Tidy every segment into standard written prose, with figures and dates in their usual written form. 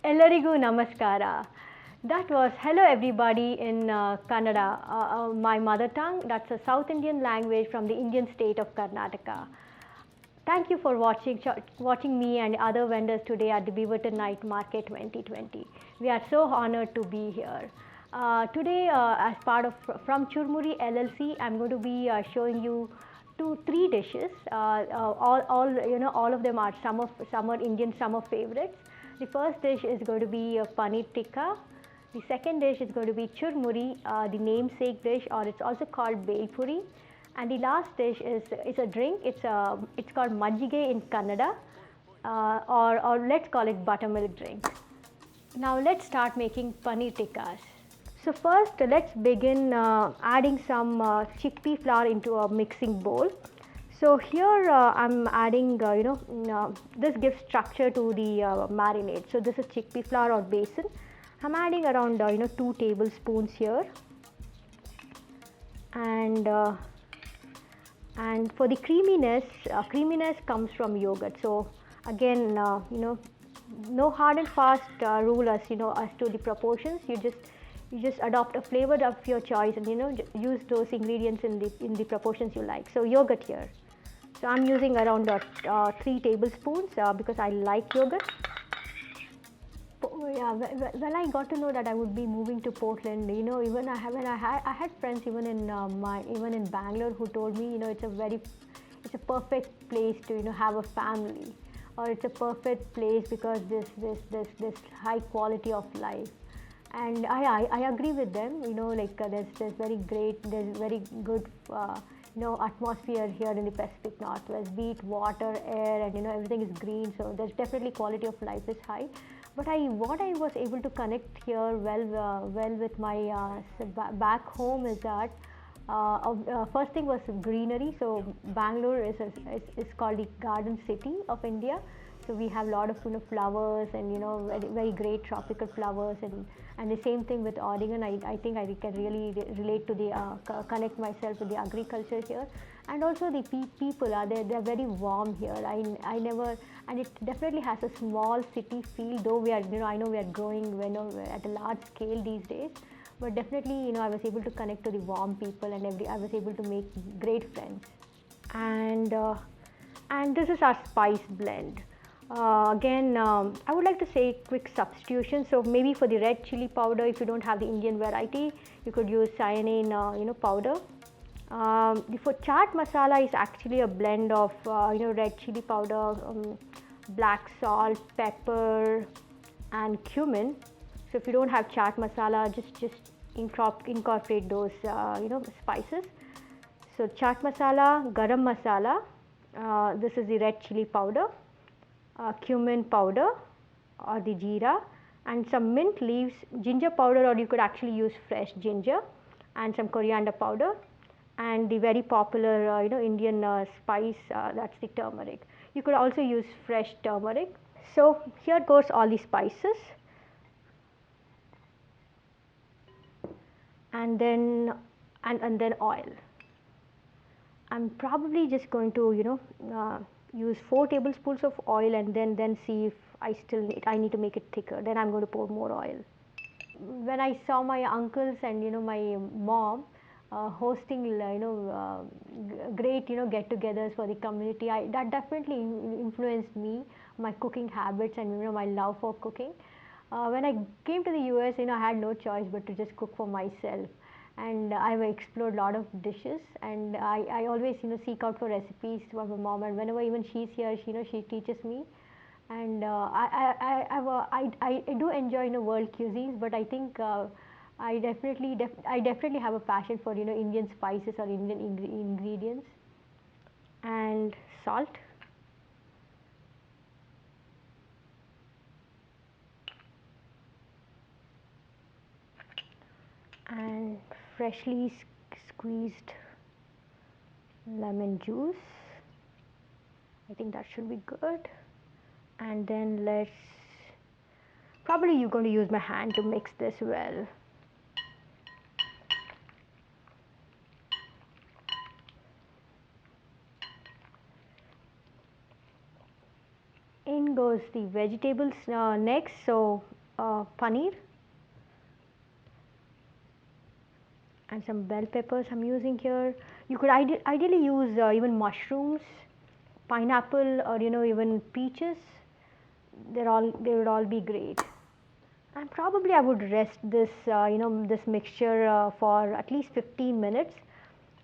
Ellarigu namaskara. That was hello everybody in Kannada, my mother tongue. That's a South Indian language from the Indian state of Karnataka. Thank you for watching me and other vendors today at the Beaverton Night Market 2020. We are so honored to be here. Today, as part of from Churmuri LLC, I'm going to be showing you three dishes. All of them are summer Indian summer favorites. The first dish is going to be Paneer Tikka. The second dish is going to be Churmuri, the namesake dish, or it's also called Belpuri. And the last dish is a drink. It's called Majjige in Kannada, or let's call it Buttermilk Drink. Now let's start making Paneer Tikkas. So first, let's begin adding some chickpea flour into a mixing bowl. So here I'm adding, this gives structure to the marinade. So this is chickpea flour or besan. I'm adding around 2 tablespoons here, and for the creaminess comes from yogurt. So again, no hard and fast rule as to the proportions. You just adopt a flavor of your choice, and use those ingredients in the proportions you like. So yogurt here. So I'm using around 3 tablespoons because I like yogurt. Yeah, when I got to know that I would be moving to Portland, even I had friends even in Bangalore who told me, it's a perfect place to have a family, or it's a perfect place because this high quality of life. And I agree with them. There's very good atmosphere here in the Pacific Northwest, be it water, air, and everything is green. So there's definitely quality of life is high. But what I was able to connect here well with my back home is that first thing was greenery. So Bangalore is called the Garden City of India. So we have a lot of flowers and very great tropical flowers, and the same thing with Oregon. I think I can really relate to the connect myself with the agriculture here, and also the people are they're very warm here. I never, and it definitely has a small city feel, though we are I know we are growing at a large scale these days, but definitely I was able to connect to the warm people, and I was able to make great friends. And this is our spice blend. Again, I would like to say quick substitution. So maybe for the red chili powder, if you don't have the Indian variety, you could use cayenne powder. For chaat masala is actually a blend of red chili powder, black salt, pepper, and cumin. So if you don't have chaat masala, just incorporate those spices. So chaat masala, garam masala. This is the red chili powder. Cumin powder or the jeera, and some mint leaves, ginger powder, or you could actually use fresh ginger, and some coriander powder, and the very popular Indian spice, that's the turmeric. You could also use fresh turmeric. So here goes all the spices, and then oil. I'm probably just going to use 4 tablespoons of oil, and then see if I need to make it thicker. Then I'm going to pour more oil. When I saw my uncles and my mom hosting great get-togethers for the community, that definitely influenced me, my cooking habits, and my love for cooking. When I came to the US, I had no choice but to just cook for myself. And I've explored a lot of dishes, and I always seek out for recipes for my mom, and whenever even she's here, she teaches me. And I do enjoy world cuisines, but I think I definitely have a passion for Indian spices or Indian ingredients. And salt, and freshly squeezed lemon juice. I think that should be good. And then probably you're going to use my hand to mix this well. In goes the vegetables next. So paneer and some bell peppers I'm using here. You could ideally use even mushrooms, pineapple, or even peaches. They would all be great. And probably I would rest this this mixture for at least 15 minutes.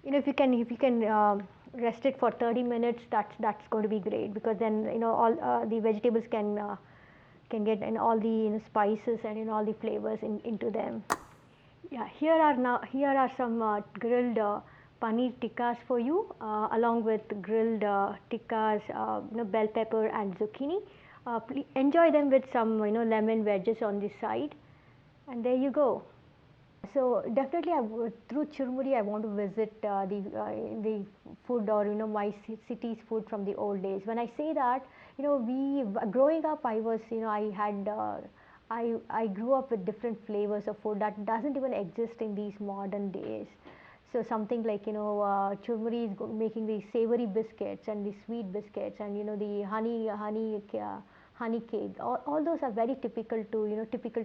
If you can rest it for 30 minutes, that's going to be great, because then all the vegetables can get in all the spices and all the flavors into them. Yeah, here are some grilled paneer tikkas for you, along with grilled tikkas, bell pepper and zucchini. Please enjoy them with some lemon wedges on the side, and there you go. So definitely, through Churmuri, I want to visit the food, or my city's food from the old days. When I say that, we growing up, I was I had I grew up with different flavors of food that doesn't even exist in these modern days. So something like Churmuri is making the savory biscuits and the sweet biscuits, and the honey cake. All those are very typical to typical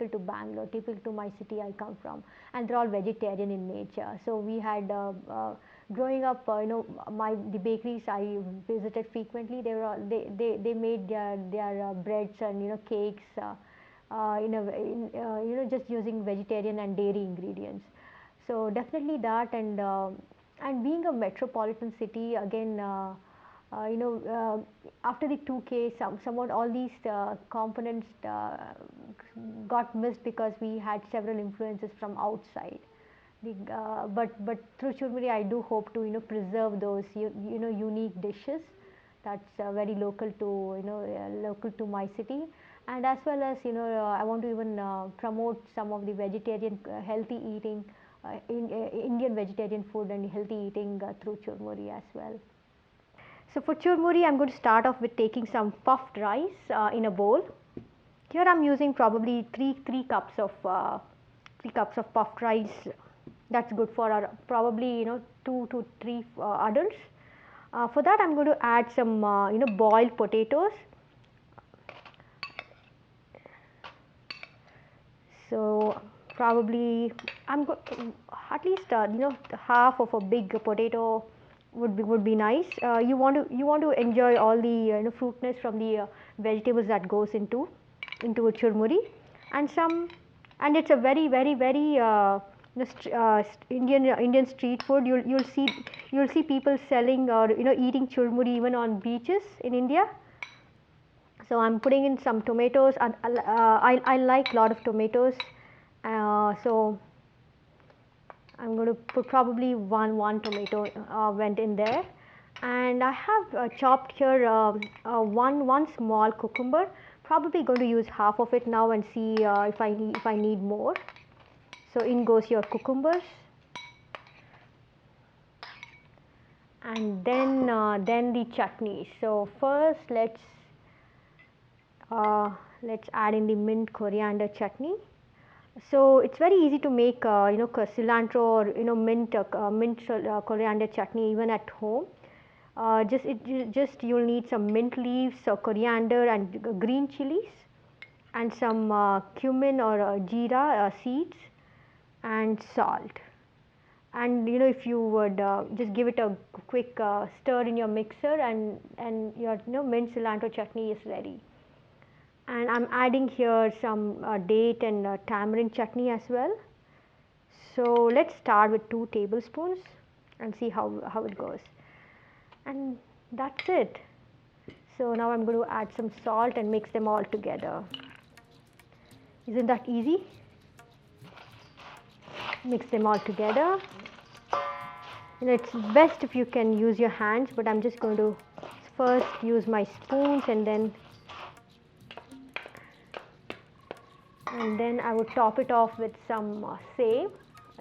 to Bangalore, typical to my city I come from, and they're all vegetarian in nature. So we had growing up, the bakeries I visited frequently. They made their breads and cakes just using vegetarian and dairy ingredients. So definitely that, and being a metropolitan city again. After the 2K, somewhat all these components got missed because we had several influences from outside. But through Churmuri, I do hope to preserve those unique dishes that's very local to local to my city, and as well as I want to even promote some of the vegetarian healthy eating, Indian vegetarian food and healthy eating through Churmuri as well. So for churmuri, I'm going to start off with taking some puffed rice in a bowl. Here I'm using probably three cups of puffed rice. That's good for our probably 2 to 3 adults. For that, I'm going to add some boiled potatoes. So probably at least half of a big potato would be nice. You want to enjoy all the fruitness from the vegetables that goes into a churmuri, and it's a very Indian street food. You'll see people selling or eating churmuri even on beaches in India. So I'm putting in some tomatoes, and I like a lot of tomatoes. So I'm going to put probably one tomato went in there, and I have chopped here one small cucumber. Probably going to use half of it now and see if I need more. So in goes your cucumbers, and then the chutney. So first let's add in the mint coriander chutney. So it's very easy to make cilantro or mint coriander chutney even at home. Just you'll need some mint leaves, coriander and green chilies, and some cumin or jeera seeds, and salt. And if you would just give it a quick stir in your mixer, and your mint cilantro chutney is ready. And I'm adding here some date and tamarind chutney as well. So let's start with 2 tablespoons and see how it goes. And that's it. So now I'm going to add some salt and mix them all together. Isn't that easy? Mix them all together. It's best if you can use your hands, but I'm just going to first use my spoons, and then I would top it off with some save.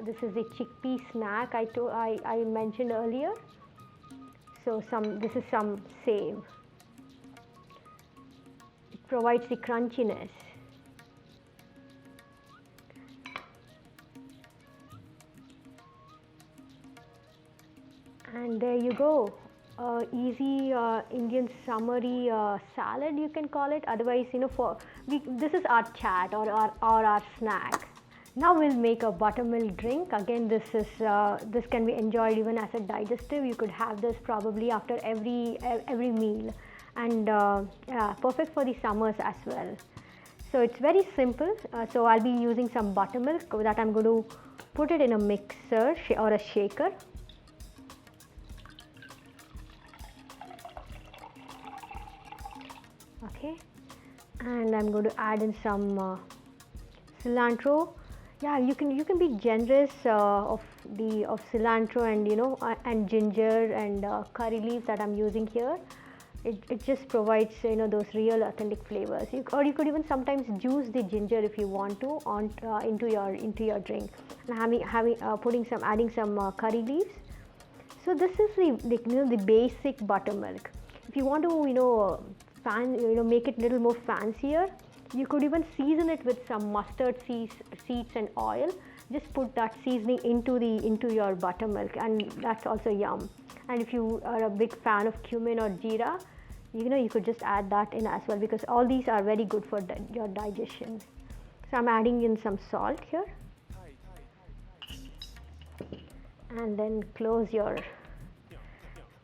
This is the chickpea snack I mentioned earlier. So this is some save. It provides the crunchiness. And there you go. easy Indian summery salad, you can call it. Otherwise, this is our chat or our snack. Now we'll make a buttermilk drink. Again, this can be enjoyed even as a digestive. You could have this probably after every meal, and yeah, perfect for the summers as well. So it's very simple. So I'll be using some buttermilk that I'm going to put it in a mixer or a shaker. Okay, and I'm going to add in some cilantro. Yeah, you can be generous of cilantro and and ginger and curry leaves that I'm using here. It just provides those real authentic flavors. Or you could even sometimes juice the ginger if you want to into your drink. And adding some curry leaves. So this is the basic buttermilk. If you want to make it a little more fancier, you could even season it with some mustard seeds and oil. Just put that seasoning into your buttermilk, and that's also yum. And if you are a big fan of cumin or jeera, you could just add that in as well, because all these are very good for your digestion. So I'm adding in some salt here, and then close your.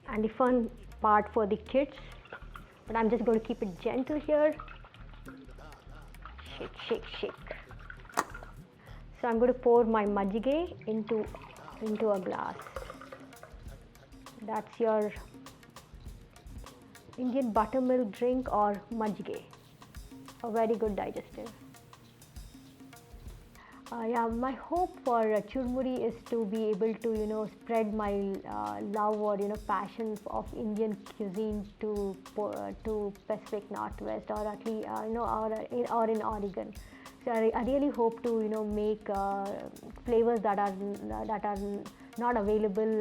And the fun part for the kids, but I'm just going to keep it gentle here. Shake, shake, shake. So I'm going to pour my majjige into a glass. That's your Indian buttermilk drink or majjige, a very good digestive. Yeah, my hope for Churmuri is to be able to spread my love or passion of Indian cuisine to Pacific Northwest, or at least or in Oregon. So I really hope to make flavors that are not available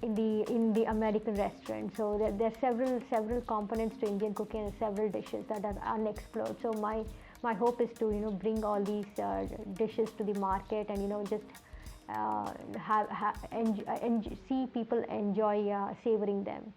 in the American restaurant. So there are several components to Indian cooking and several dishes that are unexplored. So my hope is to bring all these dishes to the market, and just see people enjoy savoring them.